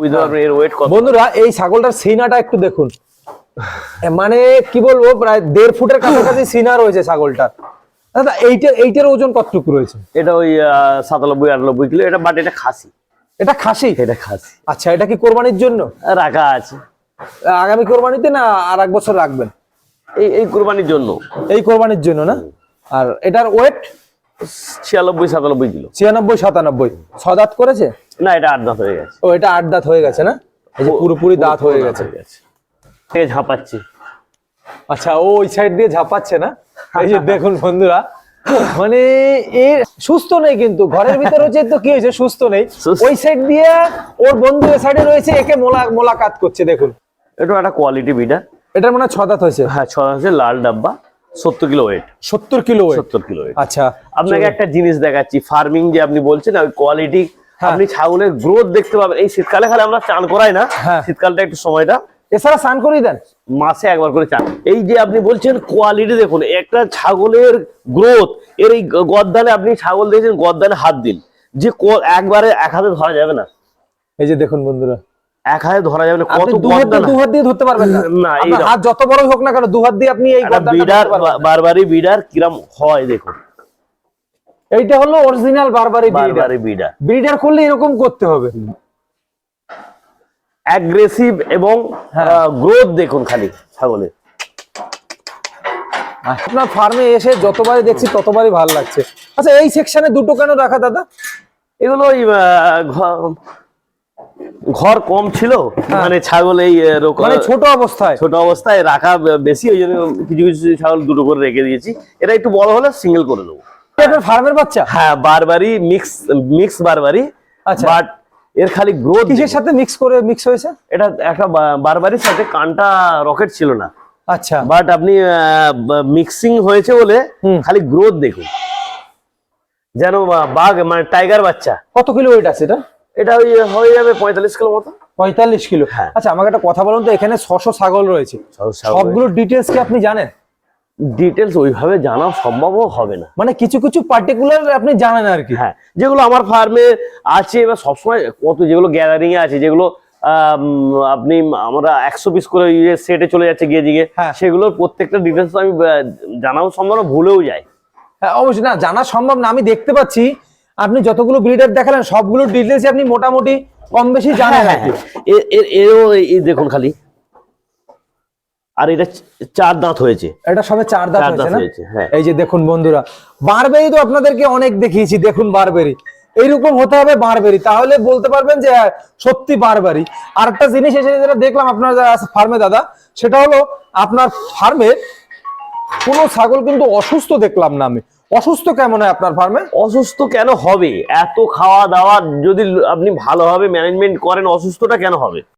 বুঝতে পারবেন এর ওয়েট কত। বন্ধুরা এই ছাগলটার সিনাটা একটু দেখুন, মানে কি বলবো, প্রায় 1.5 ফুটের কাছাকাছি সিনা রয়েছে ছাগলটার। দাদা এইটার ওজন কতটুকু রয়েছে? এটা ওই 97-98 কিলো। এটা বাট এটা খাসি। এটা খাসি? এটা খাসি। আচ্ছা, এটা কি কোরবানির জন্য রাখা আছে? আগামী কোরবানিতে না আর এক বছর রাখবেন? এই কোরবানির জন্য। এই কোরবানির জন্য না? আর এটার ওয়েট 96-97 কিলো। 96-97। 6 দাঁত করেছে? না, এটা 8 দাঁত হয়ে গেছে। ও, এটা 8 দাঁত হয়ে গেছে না? এই যে পুরোপুরি দাঁত হয়ে গেছে। এই ঝাঁপাচ্ছি। আচ্ছা, ও ওই সাইড দিয়ে ঝাঁপাচ্ছে না? এই যে দেখুন বন্ধুরা, মানে এর সুস্থ নেই, কিন্তু ঘরের ভিতরে হচ্ছে তো কি হয়েছে, সুস্থ নেই। ওই সাইড দিয়ে ওর বন্ধু এই সাইডে রয়েছে, একে মোলাকাত করছে। দেখুন, এটা একটা কোয়ালিটি বিডার। এটার মনে হয় 6 দাঁত হয়েছে। হ্যাঁ, 6 দাঁত হয়েছে, লাল ডাব্বা, 70 kilo wait. 70 kilo wait? 70 kilo wait. আচ্ছা, আপনাকে একটা জিনিস দেখাচ্ছি, ফার্মিং যে আপনি বলছেন ওই কোয়ালিটি, আপনি ছাগলের গ্রোথ দেখতে পাবেন। এই শীতকালে খালি আমরা চান করাই না, শীতকালটা একটু সময়টা, এছাড়া স্নান করিয়ে দেন মাসে একবার করে চান। এই যে আপনি বলছেন কোয়ালিটি দেখুন, একটা ছাগলের গ্রোথ, এর এই গদ্দানে, আপনি ছাগল দেখছেন গদ্দানে হাত দিন, যে একবারে এক হাতে ধরা যাবে না। এই যে দেখুন বন্ধুরা, এক হাতে ধরা যাবে না। কত দু হাত দিয়ে ধরতে পারবেন না? না, এই হাত যত বড় হোক না কেন, 2 হাত দিয়ে আপনি এই বিডার, বারবারি বিডার কিরম হয় দেখুন। এইটা হলো অরিজিনাল বারবারি বিডার। ব্রিডার করলে এরকম করতে হবে, অ্যাগ্রেসিভ এবং গ্রোথ দেখুন খালি ছাগলের। আপনার ফার্মে এসে যতবারই দেখছি ততবারই ভালো লাগছে। আচ্ছা, এই সেকশনে দুটো কেন রাখা দাদা? এগুলো ওই ঘর কম ছিল, মানে ছাগল এই মানে ছোট অবস্থায় রাখা বেশি, ওই জন্য কিছু কিছু ছাগল দুটো করে রেখে দিয়েছি। এটা একটু বড় হলে সিঙ্গেল করে দেবো। আপনার ফার্মের বাচ্চা? হ্যাঁ, বারবারি মিক্স বারবারি। আচ্ছা, বাট এর খালি গ্রোথ কিসের সাথে মিক্স হয়েছে? এটা একটা বারবারির সাথে কানটা রকেট ছিল না। আচ্ছা, বাট আপনি মিক্সিং হয়েছে বলে খালি গ্রোথ দেখুন, যেন বাঘ, মানে টাইগার বাচ্চা। কত কিলো ওয়েট আছে এটা? এটা ওই হয়ে যাবে 45 কিলো মতো। 45 কিলো? হ্যাঁ। আচ্ছা, আমাকে একটা কথা বলুন তো, এখানে 600 ছাগল রয়েছে, সবগুলো ডিটেলস কি আপনি জানেন? ডিটেলস ওইভাবে জানা সম্ভবও হবে না, মানে কিছু কিছু পার্টিকুলার আপনি জানেন আর কি। হ্যাঁ, যেগুলো আমার ফার্মে আছে বা সবসময় কত, যেগুলো গ্যাদারিং এ আছে, যেগুলো আপনি আমরা 100 পিস করে সেটে চলে যাচ্ছে গিয়ে, সেগুলোর প্রত্যেকটা ডিটেলস আমি জানাও সম্ভব না, ভুলেও যাই। হ্যাঁ, অবশ্যই না, জানা সম্ভব না। আমি দেখতে পাচ্ছি আপনি যতগুলো ব্রিডার দেখালেন সবগুলো ডিটেলস আপনি মোটামুটি কম বেশি জানেন আর কি। এরও দেখুন খালি। আর এটা 4 দাঁত হয়েছে। এটা সবে 4 দাঁত হয়েছে না? হ্যাঁ। এই যে দেখুন বন্ধুরা, বারবেরি তো আপনাদেরকে অনেক দেখিয়েছি, দেখুন বারবেরি এইরকম হতে হবে বারবেরি, তাহলে বলতে পারবেন যে সত্যি বারবেরি। আর একটা জিনিস এসে যেটা দেখলাম আপনার ফার্মে দাদা, সেটা হলো আপনার ফার্মে কোনো ছাগল কিন্তু অসুস্থ দেখলাম না আমি। অসুস্থ কেমন হয় আপনার ফার্মে? অসুস্থ কেন হবে? এত খাওয়া দাওয়া যদি আপনি ভালোভাবে ম্যানেজমেন্ট করেন, অসুস্থটা কেন হবে?